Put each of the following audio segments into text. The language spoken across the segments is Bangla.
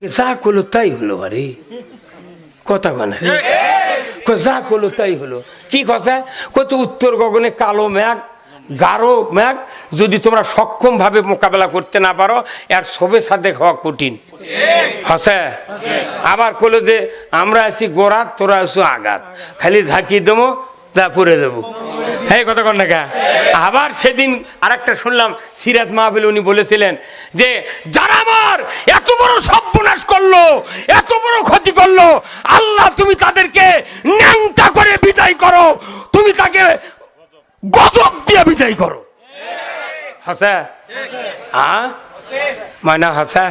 যা করলো তাই হলো, আরে কথা কনে যা করলো তাই হলো। কি কথা? কত উত্তর গগনে কালো মেঘ, গাঢ় মেঘ, যদি তোমরা সক্ষম ভাবে মোকাবেলা করতে না পারো এর সবে সাথে হওয়া কঠিন। হসে আবার কলো যে আমরা আছি গোড়াত, তোরা আছো আঘাত, খালি ঝাঁকি দেবো যা পরে দেবো। হ্যাঁ কথা কন না কা? আবার সেদিন আরেকটা শুনলাম সিরাত মাহফিল, উনি বলেছিলেন যে যারা আমার এত বড় সর্বনাশ করলো, এত বড় ক্ষতি করলো, আল্লাহ তুমি তাদেরকে ন্যাংটা করে বিদায় করো, তুমি তাকে গজব দিয়ে বিদায় করো। হাসা মানা হাসা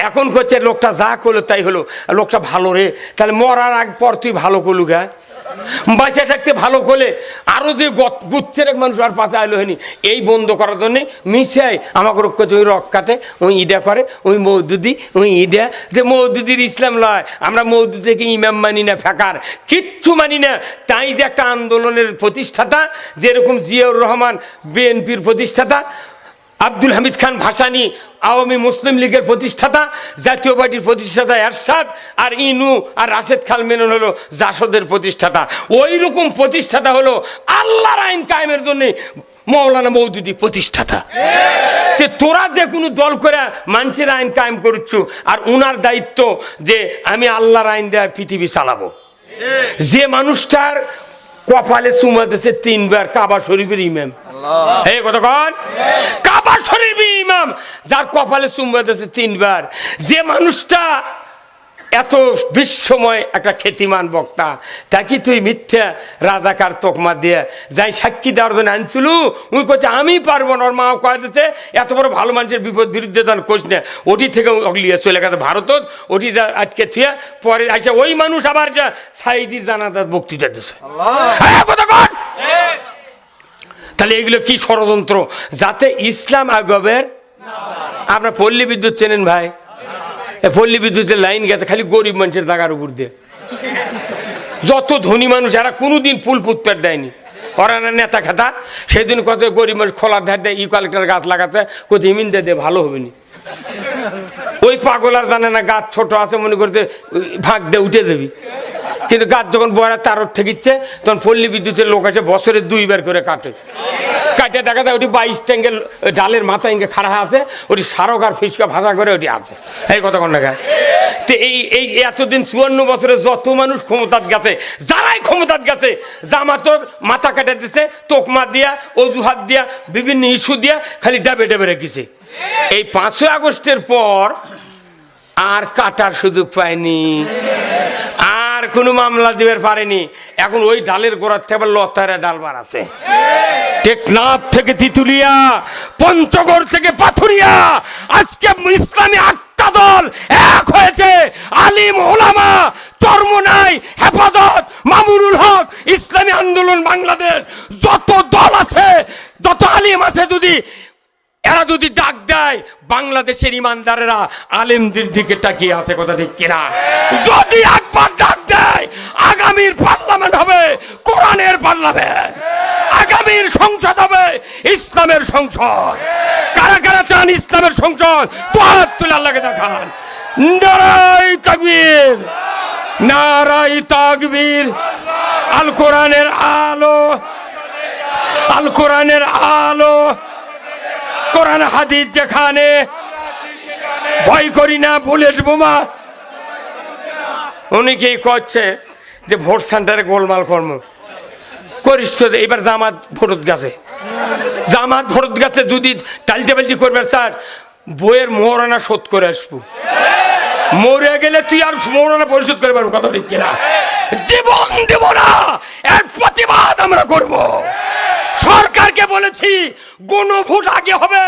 এখন করছে লোকটা যা করলো তাই হলো, লোকটা ভালো রে, তাহলে মরার আগ পর তুই ভালো করলু গা, বাঁচা থাকতে ভালো করলে আরো যে গুচ্ছের এক মানুষ আর পাশে আইলো হয়নি। এই বন্ধ করার জন্য মিশাই আমাকে রক্ষতে ওই রক্ষাতে ওই ইডা করে, ওই মৌদুদি ওই ইডা, যে মৌদুদির ইসলাম লয়, আমরা মৌদুদিকে ইমাম মানি না, ফেকার কিচ্ছু মানি না। তাই যে একটা আন্দোলনের প্রতিষ্ঠাতা, যেরকম জিয়াউর রহমান বিএনপির প্রতিষ্ঠাতা, আব্দুল হামিদ খান ভাসানী আওয়ামী মুসলিম লীগের প্রতিষ্ঠাতা, জাতীয় পার্টির প্রতিষ্ঠাতা এরশাদ, আর ইনু আর রাশেদ খান মেনন হলো জাসদের প্রতিষ্ঠাতা। ওই রকম প্রতিষ্ঠাতা হলো আল্লাহর আইন কায়েমের জন্য মৌলানা মৌদুদি প্রতিষ্ঠাতা। তোরা যে কোনো দল করে মানুষের আইন কায়েম করছো, আর উনার দায়িত্ব যে আমি আল্লাহর আইন দেয়া পৃথিবী চালাবো। যে মানুষটার কপালে চুমা দিয়েছে 3 বার কাবা শরীফের ইমাম, এই কতক্ষণ কাবা শরীফের ইমাম যার কপালে চুমা দিয়েছে 3 বার, যে মানুষটা এত বিশ্বময় একটা খ্যাতিমান বক্তা, তাকে তুই মিথ্যা রাজাকার তোকমা দিয়ে যাই সাক্ষী দেওয়ার জন্য আনছিল, উনি কচ্ছে আমি পারবো না। ওর মাও কয়ে দিচ্ছে এত বড় ভালো মানুষের বিরুদ্ধে যান কোষ না, ওটি থেকে অগলিয়ে চলে গেছে ভারতত, ওটি আজকে থুয়ে পরে আসে ওই মানুষ আবার যা সাইদির জানাজার বক্তৃতা দিচ্ছে। তাহলে এগুলো কি ষড়যন্ত্র যাতে ইসলাম আগবের। আপনার পল্লী বিদ্যুৎ চেনেন ভাই? পল্লী বিদ্যুতের লাইন গেছে খালি গরিব মানুষের জায়গার উপর দিয়ে। যত ধনী মানুষ এরা কোনোদিন ফুল ফুটপাত দেয়নি, ওরা না নেতা খাতা। সেদিন কত গরিব মানুষ খোলার ধার দেয় ইউক্যালিপটাস গাছ লাগাচ্ছে, কোথায় ইমিন দিয়ে ভালো হবে না। ওই পাগল আর জানে না গাছ ছোট আছে, মনে করতে ভাগ দিয়ে উঠে দেবি, কিন্তু গাছ যখন বড় তার ঠেকিচ্ছে তখন পল্লী বিদ্যুতের লোক আছে বছরে 2 বার করে কাটে। কাটে দেখা যায় ওটি 22 ট্যাঙ্গের ডালের মাথা ইঙ্গে খাড়া আছে, ওটি সারক আর ফিসকা ভাজা করে ওটি আছে। এই কতক্ষণ দেখা তো এই এতদিন 54 বছরে যত মানুষ ক্ষমতাত গেছে, যারাই ক্ষমতাত গেছে, জামাতর মাথা কাটে দিছে, তোকমা দিয়া, অজুহাত দিয়া, বিভিন্ন ইস্যু দিয়া খালি ডাবে ডাবে রেখেছে। এই 5ই আগস্টের পর আর কাটার সুযোগ পায়নি, আর কোনো মামলা দিবার পারেনি। এখন ওই ডালের গোড়ার থেকে লতারা ডাল বার আছে, টেকনাফ থেকে তিতুলিয়া, পঞ্চগড় থেকে পাথুরিয়া, আজকে ইসলামী 8টা দল এক হয়েছে। আলিম ওলামা, চরমনাই, হেফাজত, মামুনুল হক, ইসলামী আন্দোলন বাংলাদেশ, যত দল আছে, যত আলিম আছে, এরা যদি ডাক দেয়, বাংলাদেশের ইমানদারেরা আলেমদের দিকে তাকিয়ে আছে, কথা ঠিক কিনা? যদি একবার ডাক দেয়, আগামীর পার্লামেন্ট হবে কোরআনের পার্লামেন্ট, আগামীর সংসদ হবে ইসলামের সংসদ। কারা কারা চান ইসলামের সংসদ? তো হাত তুলে আল্লাহকে দেখান। নারাই তাকবীর, নারাই তাকবীর। আল কোরআনের আলো, আল কোরআনের আলো, কোরআন হাদিস যেখানে, ভয় করি না বুলেট বোমা। অনেকেই করছে যে ভোট সেন্টারে গোলমাল কর্ম করিস তো। এবার জামাত ভোট গেছে, জামাত ভোট গেছে, দুদিন টালতে পাল্টি করবে। স্যার বইয়ের মোহরানা শোধ করে আসবো, মরে গেলে তুই আর মোহরানা পরিশোধ করে পারবো, কথা ঠিক কিনা? জীবন দেব না, এর প্রতিবাদ আমরা করব। সরকারকে বলেছি গণভোট আগে হবে,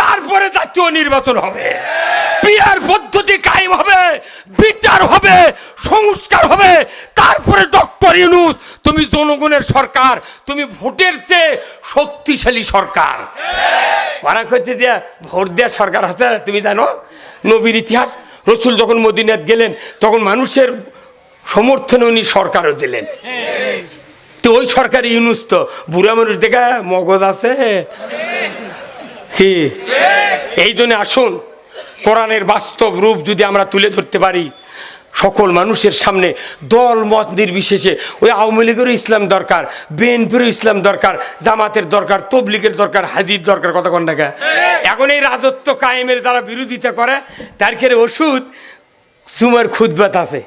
তারপরে জাতীয় নির্বাচন হবে, পিয়ার পদ্ধতি কায়েম হবে, বিচার হবে, সংস্কার হবে, তারপরে ডক্টর ইউনূস তুমি জনগণের সরকার, তুমি ভোটের চেয়ে শক্তিশালী সরকার। ওরা কইছে যে ভোট দেওয়ার সরকার আছে, তুমি জানো নবীর ইতিহাস, রসুল যখন মদিনাত গেলেন তখন মানুষের সমর্থনে উনি সরকারও দিলেন। তো ওই সরকারি ইউনূস তো বুড়া মানুষ, দেখা মগজ আছে কি? এই জন্য আসুন কোরআনের বাস্তব রূপ যদি আমরা তুলে ধরতে পারি সকল মানুষের সামনে, দল মত নির্বিশেষে, ওই আওয়ামী লীগেরও ইসলাম দরকার, বিএনপিরও ইসলাম দরকার, জামাতের দরকার, তবলিগের দরকার, হাজির দরকার, কথা কোন টাকা। এখন এই রাজত্ব কায়েমের যারা বিরোধিতা করে তার ক্ষেত্রে ওষুধ সুমার খুদবাত আছে,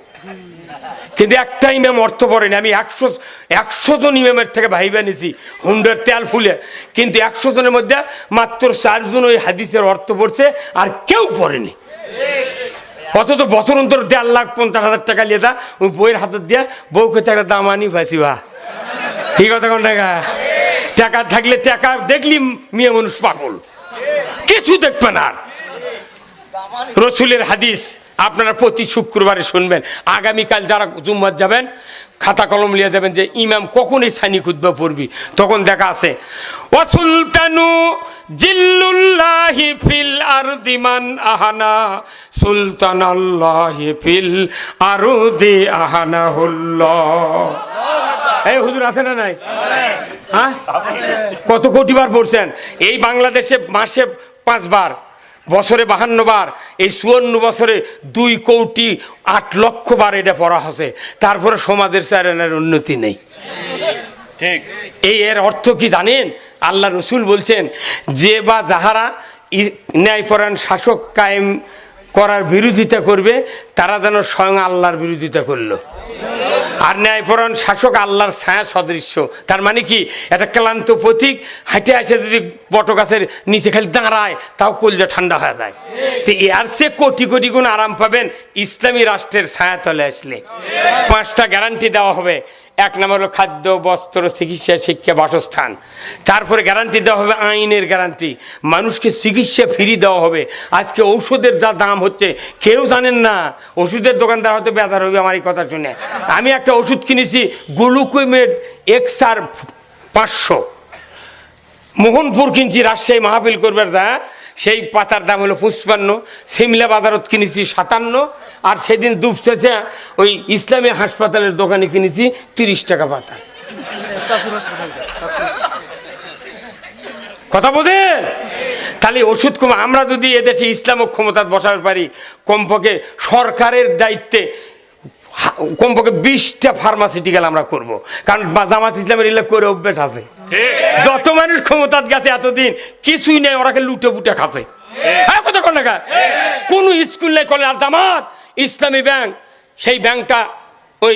কিন্তু একটা ইমাম অর্থ পড়েনি। আমি 100 জন ইমামের থেকে ভাইবা নিছি হুন্ডার তেল ফুলে, কিন্তু 100 জনের মধ্যে মাত্র 4 জন ওই হাদিসের অর্থ পড়ছে, আর কেউ পড়েনি। অথচ বছর অন্তর 1,50,000 টাকা নিয়ে দা ওই বইয়ের হাতের দিয়া বউকে টাকা দাম আনি ভাইছি বা ঠিক কথা কোন টাকা। টাকা থাকলে টাকা দেখলি মেয়ে মানুষ পাগল, কিছু দেখবে না। রসুলের হাদিস আপনারা প্রতি শুক্রবারে শুনবেন। আগামীকাল যারা জুম্মাত যাবেন খাতা কলম নিয়ে যাবেন যে ইমাম কখন এই সানি খুতবা পড়বি, তখন দেখা আছে ওয়া সুলতানু জিল্লুল্লাহি ফিল আরদি মান আহানা সুলতানাল্লাহি ফিল আরদি আহানাহুল্লাহ। এই হুজুর আছে না নাই? হ্যাঁ, কত কোটি বার পড়ছেন? এই বাংলাদেশে মাসে 5 বার, বছরে 52 বার, এই 54 বছরে 2,08,00,000 বার এটা পড়া হচ্ছে। তারপরে সমাজের চারণের উন্নতি নেই। ঠিক, এই এর অর্থ কি জানেন? আল্লাহ রসুল বলছেন যে বা যাহারা ন্যায়পরায়ণ শাসক কায়েম করার বিরোধিতা করবে তারা যেন স্বয়ং আল্লাহর বিরোধিতা করলো। আর ন্যায়পরায়ণ শাসক আল্লাহর ছায়া সদৃশ্য। তার মানে কি, একটা ক্লান্ত পথিক হাঁটে আসে যদি বটগাছের নিচে খালি দাঁড়ায় তাও কলজা ঠান্ডা হয়ে যায়। তো এর চেয়ে কোটি কোটি গুণ আরাম পাবেন ইসলামী রাষ্ট্রের ছায়া তলে আসলে। 5টা গ্যারান্টি দেওয়া হবে। 1 নম্বর হলো খাদ্য, বস্ত্র, চিকিৎসা, শিক্ষা, বাসস্থান। তারপরে গ্যারান্টি দেওয়া হবে আইনের গ্যারান্টি, মানুষকে চিকিৎসা ফ্রি দেওয়া হবে। আজকে ঔষধের যা দাম হচ্ছে কেউ জানেন না, ওষুধের দোকানদার হয়তো বেজার হবে আমার এই কথা শুনে। আমি একটা ওষুধ কিনেছি গ্লুকোমেট XR 500, মোহনপুর কিনছি রাজশাহী মাহফিল করবার যা, সেই পাতার দাম হলো 55। সিমলা বাজারত কিনেছি 57, আর সেদিন দুপচেছে ওই ইসলামী হাসপাতালের দোকানে কিনেছি 30 টাকা পাতা। কথা বোঝেন? তাহলে ওষুধ কম, আমরা যদি এদেশে ইসলাম ক্ষমতা বসাতে পারি, কমপক্ষে সরকারের দায়িত্বে কমপক্ষে 20টা ফার্মাসিউটিক্যাল আমরা করব। কারণ জামাত ইসলামের এলাকা করে অভ্যাস আছে। যত মানুষ ক্ষমতা গেছে এতদিন কিছুই নেই, ওরা লুটে পুটে খাচ্ছে। কোন স্কুল নেই কলেজ। আর জামাত ইসলামী ব্যাংক, সেই ব্যাংকটা ওই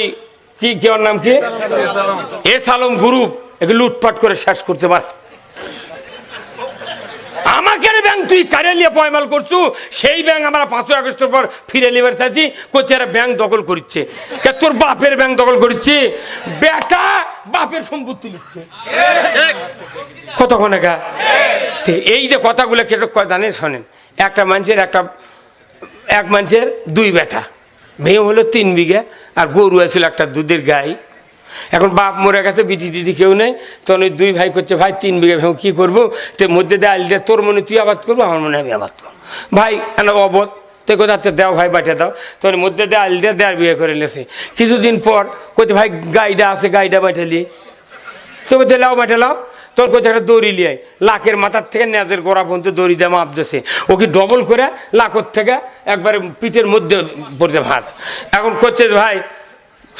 কি ওর নাম কি, এস আলম গ্রুপ একে লুটপাট করে শেষ করতে পারে। আমাকে ব্যাংক তুই কারেলিয়া পয়মাল করছু, সেই ব্যাংক আমরা 5 আগস্টের পর ফিরে নিবার চাইছি, করছে ব্যাংক দখল করছে। তোর বাপের ব্যাংক দখল করছে, বেটা বাপের সম্পত্তি লিখছে কতক্ষণ। এই যে কথাগুলো কেটে জানেন, শোনেন। এক মানুষের 2 বেটা, মেয়ে হলো 3 বিঘা, আর গরু আছিল একটা দুধের গাই। এখন বাপ মরে গেছে, বিটি টিটি কেউ নেই, তখন ওই 2 ভাই করছে ভাই 3 বিঘা ভেঙে কি করবো, তো মধ্যে দেয় আলটা, তোর মনে তুই আবাদ করবো, আমার মনে আমি আবাদ করবো। ভাই অবধ তো কোথাচ্ছে দাও ভাই বাটে দাও, তোর মধ্যে দেয় আলটা 1.5 বিঘা করে নিয়েছে। কিছুদিন পর কোথায় ভাই গাইডা আছে, গাইডা বাটালি, তো কোথায় লাও বাটালাও, তোর কোথায় একটা দড়ি লিয়ে লাখের মাথার থেকে নেজের গোড়া পর্যন্ত দড়ি দিয়ে মাপ দিয়েছে, ওকে ডবল করে লাখর থেকে একবারে পিঠের মধ্যে পড়তে ভাত। এখন করছে ভাই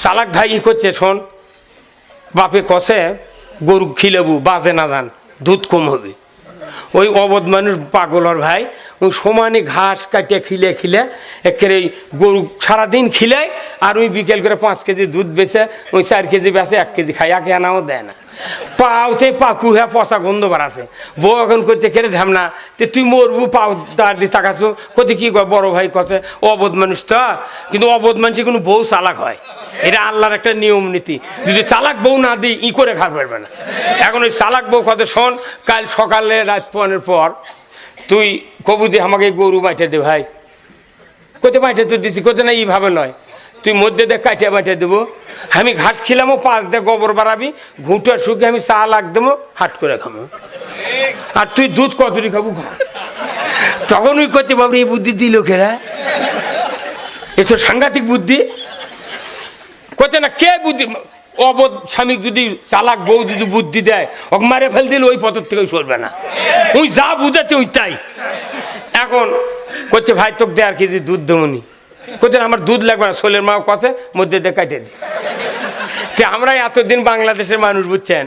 চালাক ভাই ই করছে, শোন বাপে কষে গরু খিলেবু বাজে না যান, দুধ কম হবে। ওই অবধ মানুষ পাগলর ভাই, ওই সমানে ঘাস কাটিয়ে খিলে একেবারে গরু সারাদিন খিলায়, আর ওই বিকেল করে 5 কেজি দুধ বেচে, ওই 4 কেজি বেচে 1 কেজি খাই, একে আনাও দেয় না। পাওতে পাকু হ্যাঁ পচা গন্ধ বাড়াছে। বউ এখন করছে কেড়ে ঢামনা, তুই মরবু পাও দাঁড় দিয়ে তাকাছো, কোথায় কি কয় বড় ভাই কছে অবধ মানুষ তো, কিন্তু অবধ মানুষের কোনো বউ চালাক হয়, এটা আল্লাহর একটা নিয়ম নীতি। যদি চালাক বউ না দিই ই করে খাওয়া পারবে না। এখন ওই চালাক বউ কত, শোন কাল সকালে রাত 5 পর তুই কবু দিয়ে আমাকে গরু বাঁটে দে ভাই। কোথায় বাঁটে তুই দিছি, কোথায় না এইভাবে নয়, তুই মধ্যে দিয়ে কাটিয়া বাঁটে দেবো, আমি ঘাস খিলামো, 5 দিয়ে গোবর বাড়াবি, ঘুঁটার শুকে আমি চা লাগ দেবো, হাট করে খাবো, আর তুই দুধ কতটি খাবো খা। তখন ওই করছে বাবু এই বুদ্ধি দিল খেরা, এসব সাংঘাতিক বুদ্ধি করছে না কে বুদ্ধি। অবধ স্বামী যদি চালাক বউ যদি বুদ্ধি দেয়, ওকে মারে ফেল দিলে ওই পথর থেকে সরবে না, ওই যা বুঝাচ্ছে ওই তাই। এখন করছে ভাই তোকে দে আর কেজি দুধ দেবনি, করছেন আমার দুধ লাগবে না, সোলের মা কথা মধ্যে দিয়ে কাটে দিই। আমরা এতদিন বাংলাদেশের মানুষ বুঝছেন,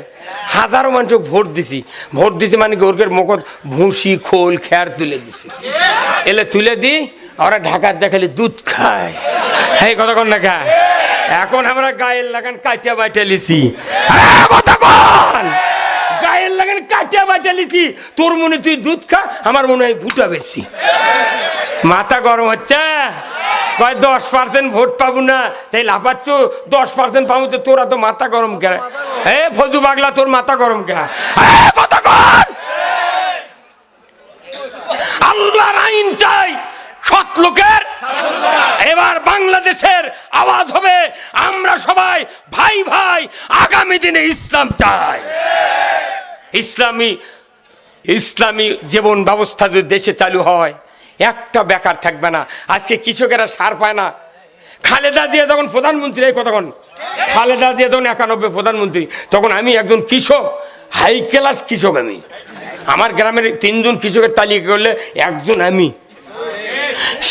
হাজারো মানুষ ভোট দিছি মানে ওর মুখত ভুসি খোল খেয়ার তুলে দিছি, এলে তুলে দিই ওরা ঢাকার দেখালে দুধ খায়, এই কথা কন না খায়। এখন আমরা গায়ের লাগান কাটিয়া বাইটা লিছি, গায়ের লাগান কাটিয়া বাইটা লিছি, তোর মনে তুই দুধ খা, আমার মনে হয় ভুটা বেশি। মাথা গরম হচ্ছে, 10% ভোট পাবো না, তাই লাফাচ্ছ 10% পাবো, তো তোরা তো মাথা গরম কে? এ ফজু পাগলা, তোর মাথা গরম কে? আল্লাহর আইন চাই, সৎ লোকের। এবার বাংলাদেশের আওয়াজ হবে, আমরা সবাই ভাই ভাই, আগামী দিনে ইসলাম চাই। ইসলামী জীবন ব্যবস্থা যদি দেশে চালু হয়, একটা বেকার থাকবে না। আজকে কৃষকেরা সার পায় না। খালেদা জিয়া যখন প্রধানমন্ত্রী, এই কথা কন, খালেদা জিয়া যখন 91 প্রধানমন্ত্রী, তখন আমি একজন কৃষক, হাই ক্লাস কৃষক। আমি আমার গ্রামের 3 জন কৃষকের তালিকা করলে একজন আমি।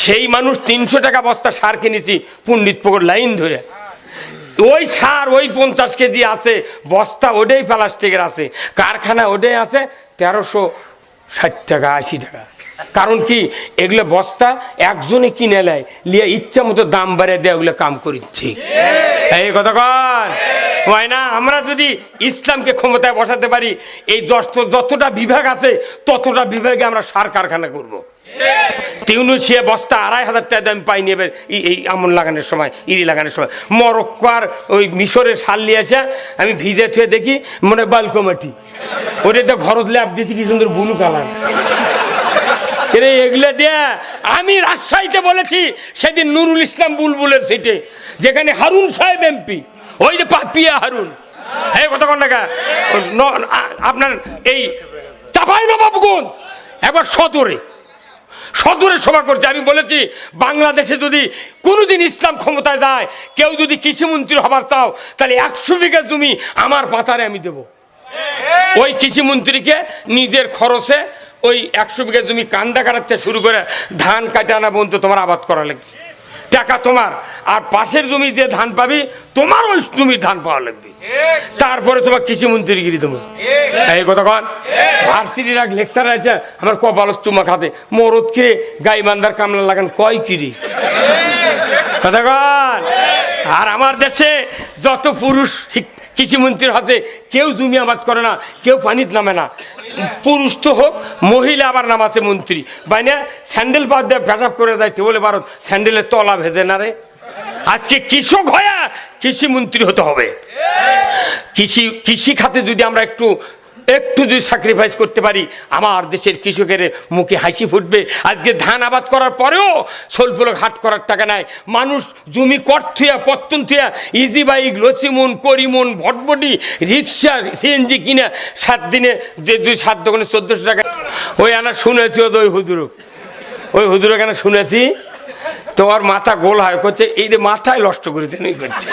সেই মানুষ 300 টাকা বস্তা সার কিনেছি পণ্ডিতপুকুর লাইন ধরে। ওই সার ওই 50 কেজি আছে বস্তা, ওটাই প্লাস্টিকের আছে, কারখানা ওটাই আছে 1360 টাকা 80 টাকা। কারণ কি, এগুলো বস্তা একজনে কিনে নেয়, লিয়ে ইচ্ছা মতো দাম বাড়িয়ে দেয়, ওগুলো কাম করিচ্ছে। এই কথা কন হয় না? আমরা যদি ইসলামকে ক্ষমতায় বসাতে পারি, এই যতটা বিভাগ আছে ততটা বিভাগে আমরা সার কারখানা করবো। তিউনিসিয়া বস্তা 2500 টাকা দাম পাইনি এবার, এই আমন লাগানোর সময়, ইরি লাগানোর সময়। মরক্কোর ওই মিশরের সার নিয়ে আসে, আমি ভিজে থুয়ে দেখি মনে বালকো মাটি, ওটা তো ঘরত ল্যাপ দিয়েছি, কি সুন্দর ব্লু কালার। এগুলো দিয়ে আমি রাজশাহীতে বলেছি সেদিন, নুরুল ইসলাম বুলবুলের সিটে, যেখানে হারুন সাহেব এমপি, ওই যে পাপিয়া হারুন, এই কথা কন না, আপনার এই চাঁপাইনবাবগঞ্জ একবার সদরে সভা করছে। আমি বলেছি বাংলাদেশে যদি কোনোদিন ইসলাম ক্ষমতায় যায়, কেউ যদি কৃষিমন্ত্রী হবার চাও, তাহলে 100 বিঘা জমি আমার পাতারে আমি দেব। ওই কৃষিমন্ত্রীকে নিজের খরচে ওই 100 বিঘা জমি কান্দা কাটাতে শুরু করে ধান কাটে আনা পর্যন্ত তোমার আবাদ করা লাগবে, টাকা তোমার। আর পাশের জমি যে ধান পাবি, তোমার ওই জমির ধান পাওয়া লাগবে, তারপরে তোমার কৃষিমন্ত্রীগিরি তোমার। এই কথা কন, ভার্সিটির এক লেকচার আছে, আমার কপালত চুমা খাতে, মরদ কিরে গাই বান্দার কামলা লাগান কয় কিরি, কথা কন। আর আমার দেশে যত পুরুষ কৃষিমন্ত্রীর হাতে, কেউ জমি আবাদ করে না, কেউ পানিত নামে না। পুরুষ তো হোক, মহিলা আবার নামাছে মন্ত্রী, বাইনা স্যান্ডেল পা দিয়ে পেশাব করে দেয় টেবলে, ভারত স্যান্ডেলের তলা ভেজে না রে। আজকে কৃষক হয়ে কৃষিমন্ত্রী হতে হবে। কৃষি খাতে যদি আমরা একটু যদি স্যাক্রিফাইস করতে পারি, আমার দেশের কৃষকের মুখে হাসি ফুটবে। আজকে ধান আবাদ করার পরেও সোলফুলক হাট করার টাকা নাই, মানুষ জমি করথুয়া পত্তন থুয়া ইজি বাইক, লসিমুন, করিমুন, ভটভটি, রিক্সা, সিএনজি কিনা 7 দিনে যে 7 দোকানে 1400 টাকা। ওই আনা শুনেছি, ওই হুজুর কেন শুনেছি, তোমার মাথা গোল হয় করছে, এই যে মাথায় নষ্ট করে দেন করছে।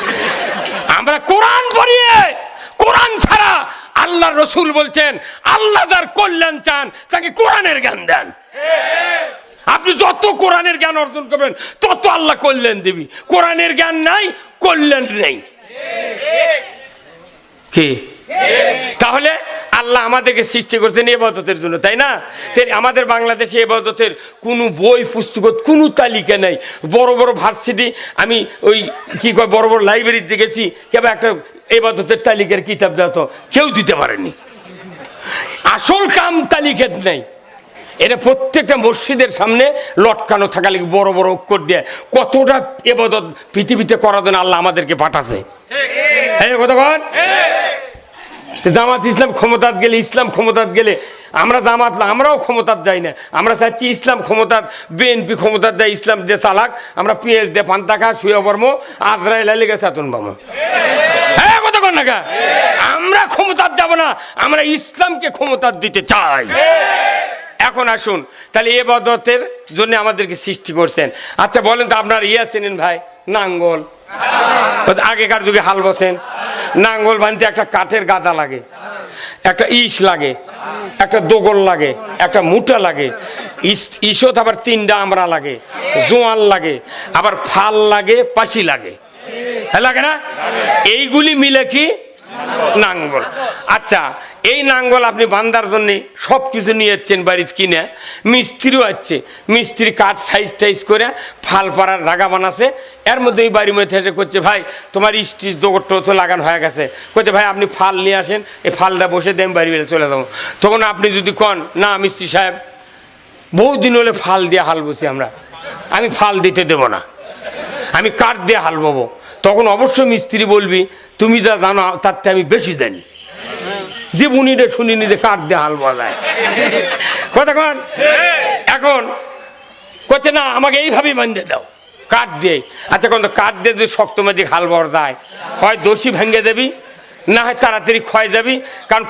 আমরা কোরআন পড়িয়ে, কোরআন ছাড়া, আল্লাহ রসুল বলছেন আল্লাহ যার কল্যাণ চান তাকে কোরআনের জ্ঞান দেন। আপনি যত কোরআনের জ্ঞান অর্জন করবেন তত আল্লাহ কল্যাণ দিবি। কোরআনের জ্ঞান নাই, কল্যাণ নেই। কি তাহলে আল্লাহ আমাদেরকে সৃষ্টি করছেন ইবাদতের জন্য, তাই না? আমাদের বাংলাদেশে ইবাদতের কোনো বই পুস্তক, কোনো তালিকা নাই। বড় বড় ভার্সিটি, আমি ওই কি কয় বড় বড় লাইব্রেরিতে গেছি, কেবল একটা ইবাদতের তালিকার কিতাব দেওয়া তো কেউ দিতে পারেনি। আসল কাম তালিকাত নাই। এটা প্রত্যেকটা মসজিদের সামনে লটকানো থাকা লাগে বড় বড় অক্ষর দিয়ে। কতটা ইবাদত পৃথিবীতে করার জন্য আল্লাহ আমাদেরকে পাঠাছে। জামাত ইসলাম ক্ষমতাত গেলে, ইসলাম ক্ষমতাত গেলে, আমরা জামাত আমরাও ক্ষমতাত যাই না। আমরা চাচ্ছি ইসলাম ক্ষমতাত, বিএনপি ক্ষমতাত যায়, ইসলাম দিয়ে চালাক, আমরা পেঁয়াজ দিয়ে পান্তা খা, শুয়ে বর্ম, আজরাইল লেগে চাতন বামো। হ্যাঁ কথা কন না, আমরা ক্ষমতাত যাব না, আমরা ইসলামকে ক্ষমতাত দিতে চাই। এখন আসুন, তাহলে ইবাদতের জন্য আমাদেরকে সৃষ্টি করছেন। আচ্ছা বলেন তো, আপনার চেনেন ভাই? নাঙ্গল, আগেকার যুগে হাল বসেন, নাঙ্গল বানতে একটা কাঠের গাদা লাগে। একটা ইস লাগে, একটা দোগল লাগে, একটা মুঠা লাগে, ইসত আবার 3টা আমরা লাগে, জোয়াল লাগে, আবার ফাল লাগে, পাশি লাগে, লাগে না? এইগুলি মিলে কি নাঙ্গল। আচ্ছা, এই নাঙ্গল আপনি বান্দার জন্য সব কিছু নিয়ে যাচ্ছেন বাড়িতে কিনে, মিস্ত্রিও আছে, মিস্ত্রি কাঠ সাইজ টাইজ করে ফাল পাড়ার জায়গা বানাচ্ছে, এর মধ্যে এই বাড়ির মধ্যে এসে করছে ভাই তোমার স্টিচ দোগর তো লাগানো হয়ে গেছে, করছে ভাই আপনি ফাল নিয়ে আসেন, এই ফালটা বসে দেন বাড়ি বেড়ে চলে যাবো। তখন আপনি যদি কন না মিস্ত্রি সাহেব বহুদিন হলে ফাল দিয়ে হাল বসি আমি ফাল দিতে দেবো না, আমি কাঠ দিয়ে হাল ববো, তখন অবশ্যই মিস্ত্রি বলবি তুমি যা জানো তার থেকে আমি বেশি জানি, যে বুনিরে শুনিনি যে কাঠ দিয়ে হাল বলায় কথা কন। এখন করছে না আমাকে এইভাবেই বাঁধে দাও কাঠ দিয়ে। আচ্ছা কোন কাঠ দিয়ে যদি শক্ত মাঝে হাল বর যায়, হয় দোষী ভেঙে দেবি, না হয় তাড়াতাড়ি ক্ষয় যাবি, কারণ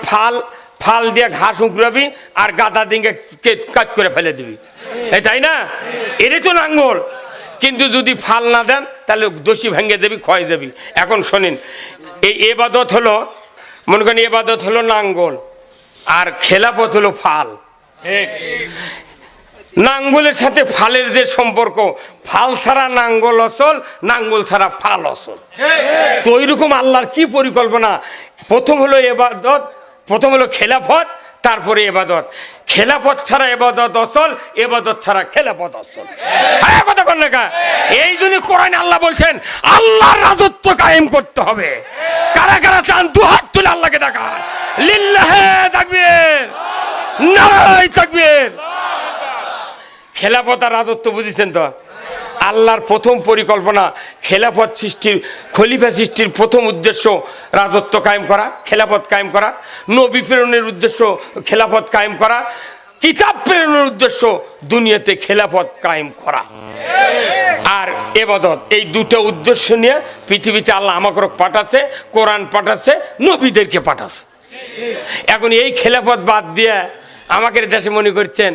ফাল দিয়ে ঘাস উঁকড়াবি আর গাদা দিকে কাজ করে ফেলে দিবি, এটাই না? এটাই তো নাঙ্গল। কিন্তু যদি ফাল না দেন তাহলে দোষী ভেঙে দেবি, ক্ষয় দেবি। এখন শোনেন, এই এবাদত হলো, মনে করেন এবাদত হলো নাঙ্গল আর খেলাফত হলো ফাল। নাঙ্গলের সাথে ফালের যে সম্পর্ক, ফাল ছাড়া নাঙ্গল অসল, নাঙ্গল ছাড়া ফাল অসল। তো ওইরকম আল্লাহর কি পরিকল্পনা, প্রথম হলো এবাদত, প্রথম হলো খেলাফত, তারপরে এবাদত। খেলাফত ছাড়া এবাদত অসল, এবাদত ছাড়া খেলাফত অসল। কথা বল না, এই জন্য কোরআনে আল্লাহ বলছেন আল্লাহর রাজত্ব কায়েম করতে হবে। কারা কারা চান দুহাত তুলে আল্লাহকে দেখা, লিল্লাহে তাকবীর, নারায়ে তাকবীর। খেলাফত আর রাজত্ব বুঝেছেন তো? আল্লাহর প্রথম পরিকল্পনা খেলাফত সৃষ্টির, খলিফা সৃষ্টির প্রথম উদ্দেশ্য রাজত্ব কায়েম করা, খেলাফত কায়েম করা। নবী প্রেরণের উদ্দেশ্য খেলাফত কায়েম করা, কিতাব প্রেরণের উদ্দেশ্য দুনিয়াতে খেলাফত কায়েম করা। আর এবাদত, এই দুটো উদ্দেশ্য নিয়ে পৃথিবীতে আল্লাহ আমাকে পাঠাচ্ছে, কোরআন পাঠাচ্ছে, নবীদেরকে পাঠাচ্ছে। এখন এই খেলাফত বাদ দিয়ে আমাকে দেশে মনে করছেন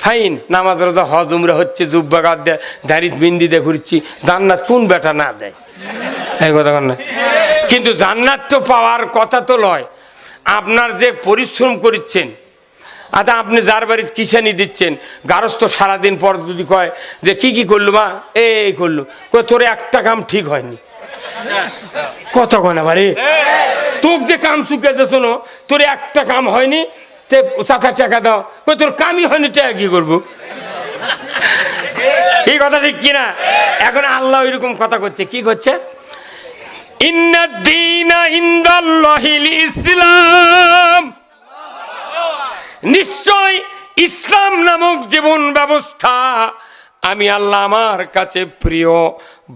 ফাইন, নামাজ রোজা হজ উমরা হচ্ছে, জুব্বা গাদ দেয়, দাড়িত বিন্দি দিয়ে ঘুরছি, জান্নাত কোন বেটা না দেয়? এই কথা না। কিন্তু জান্নাত তো পাওয়ার কথা তো লয়, আপনার যে পরিশ্রম করছেন। আচ্ছা, আপনি যার বাড়িতে কিষানি দিচ্ছেন, গারস্থ সারাদিন পর যদি কয় যে কি করলো মা, এই করলো, তোর একটা কাম ঠিক হয়নি, কত কয় না বাড়ি তোর যে কাম চুকেছে, শোনো তোর একটা কাম হয়নি, টাকা দাও, তোর কামই হয়নি, টাকা কি করবো? এই কথা ঠিক কিনা? এখন আল্লাহ ওইরকম কথা করছে, কি করছে? ইন্নাদ-দীনা ইনদাল্লাহিল ইসলাম, নিশ্চয় ইসলাম নামক জীবন ব্যবস্থা আমি আল্লাহ আমার কাছে প্রিয়।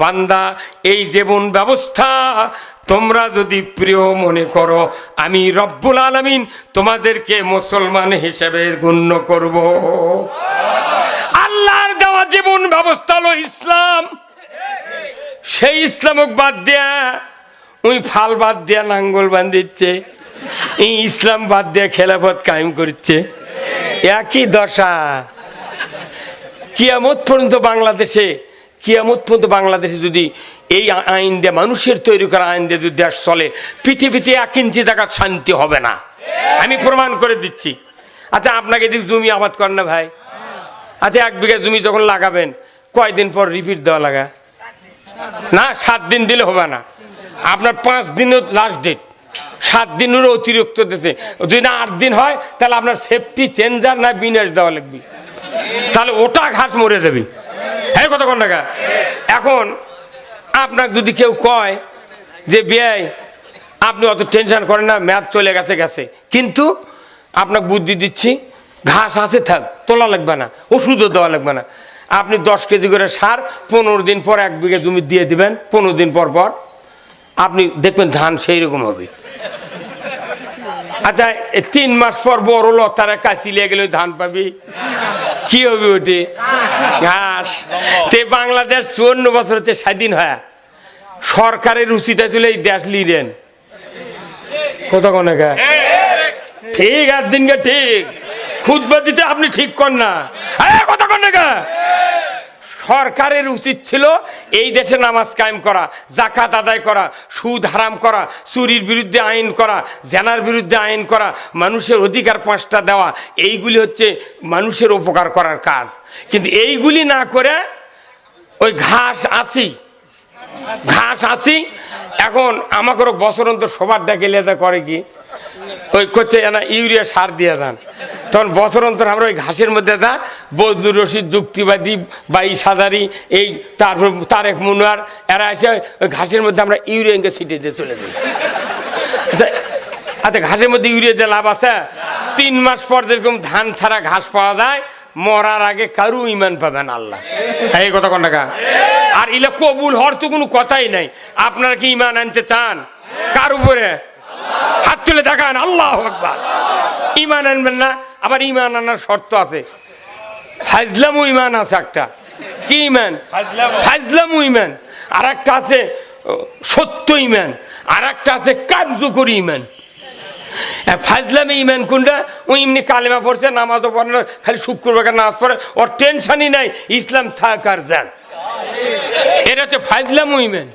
বান্দা, এই জীবন ব্যবস্থা তোমরা যদি প্রিয় মনে করো, আমি রব্বুল আলামিন তোমাদেরকে মুসলমান হিসেবে গণ্য করব। আল্লাহর দেওয়া জীবন ব্যবস্থা হলো ইসলাম। সেই ইসলামক বাদ দিয়া ওই ফাল বাদ দিয়া নাঙ্গল বান্ধিচ্ছে, এই ইসলাম বাদ দিয়া খেলাফত কায়েম করছে। একই দশা কিয়ামত পর্যন্ত বাংলাদেশে যদি এই আইন দিয়ে, মানুষের তৈরি করা আইন দিয়ে যদি দেশ চলে, পৃথিবীতে 1 ইঞ্চি জায়গা শান্তি হবে না, আমি প্রমাণ করে দিচ্ছি। আচ্ছা, আপনাকে যদি জমি আবাদ করেন না ভাই, আচ্ছা 1 বিঘা জমি যখন লাগাবেন, কয়দিন পর রিপিট দেওয়া লাগা না? 7 দিন দিলে হবে না, আপনার 5 দিনের লাস্ট ডেট, 7 দিনেরও অতিরিক্ত দিতে, যদি না 8 দিন হয় তাহলে আপনার সেফটি চেঞ্জার না বিনাশ দেওয়া লাগবে, তাহলে ওটা ঘাস মরে যাবে। হ্যাঁ কথা কোন টাকা? এখন আপনাকে যদি কেউ কয় যে বিয়াই আপনি অত টেনশন করেন না, ম্যাচ চলে গেছে, কিন্তু আপনাকে বুদ্ধি দিচ্ছি, ঘাস আছে থাক, তোলা লাগবে না, ওষুধও দেওয়া লাগবে না, আপনি 10 কেজি করে সার 15 দিন পর 1 বিঘা জমি দিয়ে দিবেন, 15 দিন পর আপনি দেখবেন ধান সেই রকম হবে। আচ্ছা 3 মাস পর বড় লতারা কাশি লেগে গেলে ধান পাবি, কি হবে ওটি? ঘাস। তে বাংলাদেশ 54 বছরতে স্বাধীন হয়, সরকারের রুচিটা চলে এই দেশ লিরেন, কত কোন ঠিক আর দিনকে ঠিক খুদবা দিতে আপনি ঠিক কর না, কথা কোন সরকারের উচিত ছিল এই দেশে নামাজ কায়েম করা, যাকাত আদায় করা, সুদ হারাম করা, চুরির বিরুদ্ধে আইন করা, জেনার বিরুদ্ধে আইন করা, মানুষের অধিকার 5টা দেওয়া। এইগুলি হচ্ছে মানুষের উপকার করার কাজ। কিন্তু এইগুলি না করে ওই ঘাস আসি। এখন আমাকে বছর অন্তর সবার ডাকে লেদা করে কি ওই করছে না ইউরিয়া সার দিয়ে দেন, তখন বছর অন্তর আমরা ওই ঘাসের মধ্যে বজলুর রশিদ, যুক্তিবাদী, বাইশ হাজারি, এই তারপর তারেক মুনার, এরা এসে ওই ঘাসের মধ্যে আমরা ইউরিয়াকে ছিটিয়ে দিয়ে চলে দিই। আচ্ছা ঘাসের মধ্যে ইউরিয়া দিয়ে লাভ আছে? 3 মাস পর যেরকম ধান ছাড়া ঘাস পাওয়া যায়, মরার আগে কারু ইমান পাবেন আল্লাহ। এই কথা কোন টাকা? আর ইলা কবুল হওয়ার তো কোনো কথাই নাই। আপনারা কি ইমান আনতে চান? কার উপরে? হাত তুলে দেখান, আল্লাহু আকবার। ইমান আনবেন না? আবার ইমান আনার শর্ত আছে, ফাজলামু ইমান আছে একটা। কি ইমান? ফাজলামু ইমান। আর একটা আছে সত্য ইমান, আর একটা আছে কার্যকরী ইমান। ফাজলামে ইমান কোনটা? ওই এমনি কালেমা পড়ছে, নামাজও পড়ে না, খালি শুক্রবার নামাজ পড়ে, ওর টেনশনই নাই ইসলাম থাক আর যান। এটা হচ্ছে ফাজলামু ইমান।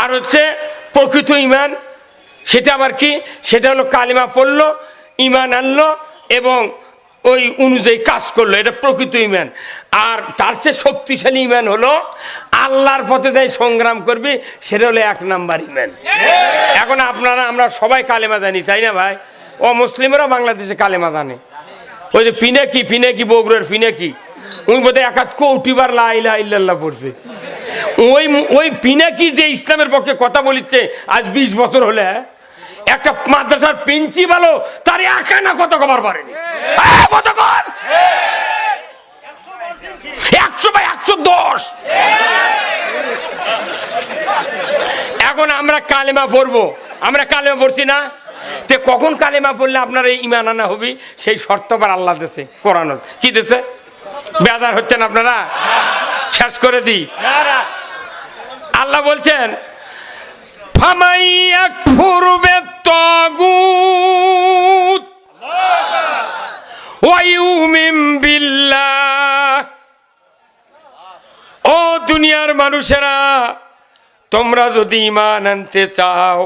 আর হচ্ছে প্রকৃত ইমান, সেটা আবার কি? সেটা হলো কালেমা পড়লো, ইমান আনলো এবং ওই অনুযায়ী কাজ করলো, এটা প্রকৃত ইমান। আর তার চেয়ে শক্তিশালী ইমান হলো আল্লাহর পথে যাই সংগ্রাম করবি, সেটা হলো 1 নাম্বার ইমান। এখন আমরা সবাই কালেমা জানি, তাই না ভাই? ও মুসলিমরা বাংলাদেশে কালেমা জানে। ওই যে পিনাকি বগুড়ার পিনাকি, ওই বোধহয় 1 কোটিবার লা ইলাহা ইল্লাল্লাহ পড়ছে। ওই পিনাকি যে ইসলামের পক্ষে কথা বলিচ্ছে আজ 20 বছর হলে, একটা মাদ্রাসার প্রিন্সিপালও তার একা না কত কবার পারেনি। 100/110। এখন আমরা কালেমা পড়বো, আমরা কালেমা পড়ছি না? তে কখন কালেমা পড়লে আপনার এই ইমান আনা হবে? সেই শর্ত আবার আল্লাহ দিয়েছে কোরআন। কি দিয়েছে? বেজার হচ্ছেন আপনারা? শেষ করে দিই। আল্লাহ বলছেন ফামাই ইয়াকফুর বিত-তাগুত ওয়া ইউমিন বিল্লাহ। ও দুনিয়ার মানুষেরা, তোমরা যদি ঈমান আনতে চাও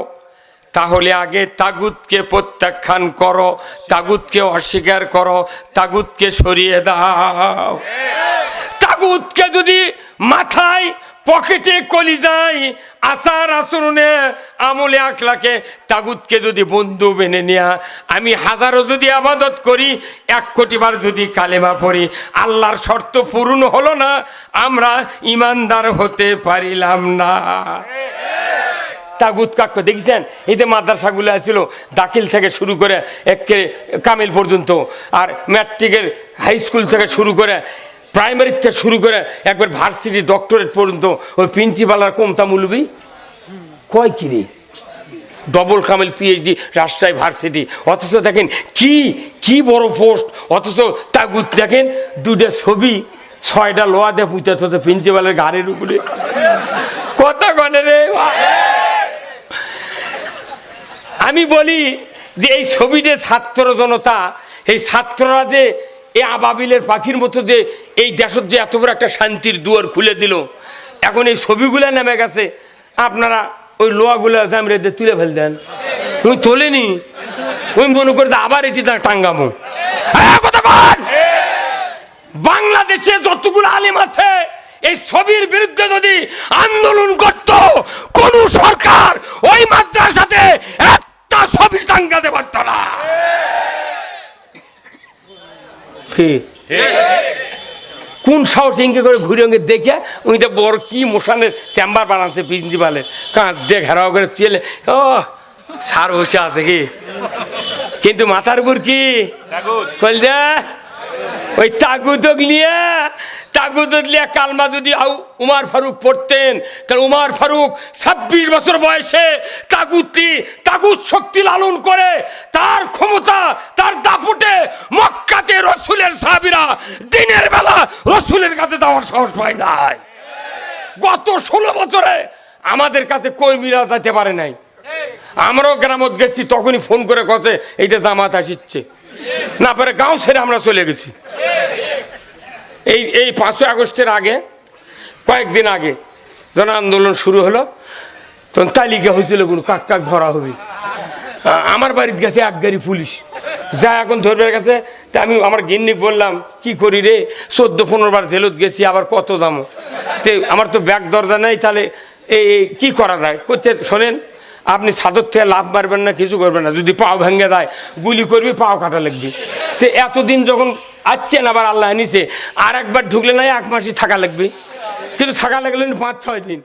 তাহলে আগে তাগুতকে প্রত্যাখ্যান করো, তাগুতকে অস্বীকার করো, তাগুতকে সরিয়ে দাও। তাগুতকে যদি মাথায়, পকেটে, কলিজায়, আচার আচরণে, আমলে আখলাকে তাগুতকে যদি বন্ধু মেনে নেয়া, আমি হাজারো যদি আবাদত করি, 1 কোটিবার যদি কালেমা পড়ি, আল্লাহর শর্ত পূরণ হলো না, আমরা ইমানদার হতে পারিলাম না। তাগুত কাক্ষ দেখেছেন? এই যে মাদ্রাসাগুলো ছিল, দাখিল থেকে শুরু করে একে কামিল পর্যন্ত, আর ম্যাট্রিকের হাই স্কুল থেকে শুরু করে, প্রাইমারি থেকে শুরু করে একবার ভার্সিটি ডক্টরেট পর্যন্ত, ওই প্রিন্সিপাল আর কমতা মুলবি কয় কিরে double Kamil PhD Rajshahi varsity. অথচ দেখেন কি বড় পোস্ট, অথচ তাগুত দেখেন 2টা ছবি 6টা লোয়া দিয়ে পুঁতে প্রিন্সিপালের ঘাড়ের উপরে। কত গণে রে! আমি বলি যে এই ছবিতে ছাত্র জনতা, এই ছাত্ররা যে এই আবাবিলের পাখির মতো যে এই দেশের যে এত বড় একটা শান্তির দুয়ার খুলে দিল, এখন এই ছবিগুলা নেমে গেছে, আপনারা ওই লোহাগুলা জামরে দিয়ে তুলে ফেল দেন। তুমি তোলেনি, তুমি মনে করে আবার এটি টাঙ্গামো। বাংলাদেশে যতগুলো আলেম আছে, এই ছবির বিরুদ্ধে যদি আন্দোলন করত, কোন সরকার ওই মাদ্রাসাতে একটা ছবি টাঙ্গাতে পারত না। কোন সাহস ইঙ্গে করে ঘুরে দেখে উনি তো বড় কি মোশনের চেম্বার বানাচ্ছে প্রিন্সিপালের, কাঁচ দিয়ে ঘেরাও করে চেলে, ও সার বসে আছে কি, কিন্তু মাথার উপর কি বলছে ওই তাগুত নিয়ে কালমা যদি উমার ফারুক পড়তেন, কারণ উমার ফারুক 26 বছর বয়সে তাগুত শক্তি লালন করে, তার ক্ষমতা, তার দাপটে মক্কাতে রসুলের সাহাবীরা দিনের বেলা রসুলের কাছে যাওয়ার সাহস পায় নাই। গত 16 বছরে আমাদের কাছে কর্মীরা যেতে পারে নাই। আমরাও গ্রামত গেছি, তখনই ফোন করে কছে এইটা জামাত আসিচ্ছে না, পরে গাঁও ছেড়ে আমরা চলে গেছি। এই 5ই আগস্টের আগে কয়েকদিন আগে যখন আন্দোলন শুরু হলো তখন তালিকা হয়েছিল কোনো কাক কাক ধরা হবে। আমার বাড়িতে গেছে এক গাড়ি পুলিশ, যা এখন ধরবে গেছে। তা আমি আমার গিন্নি বললাম কি করি রে, 14-15 বার জেলত গেছি, আবার কত দামও, তে আমার তো ব্যাগ দরজা নেই, তাহলে এই কি করা যায়? করছে শোনেন, আপনি ছাদর থেকে লাফ মারবেন না, কিছু করবেন না, যদি পাও ভেঙে দেয় গুলি করবি, পাও কাটা লাগবে। তো এতদিন যখন আসছেন আবার আল্লাহ নিছে, আর একবার ঢুকলে নাই 1 মাসই থাকা লাগবে, কিন্তু থাকা লাগলে 5-6 দিন।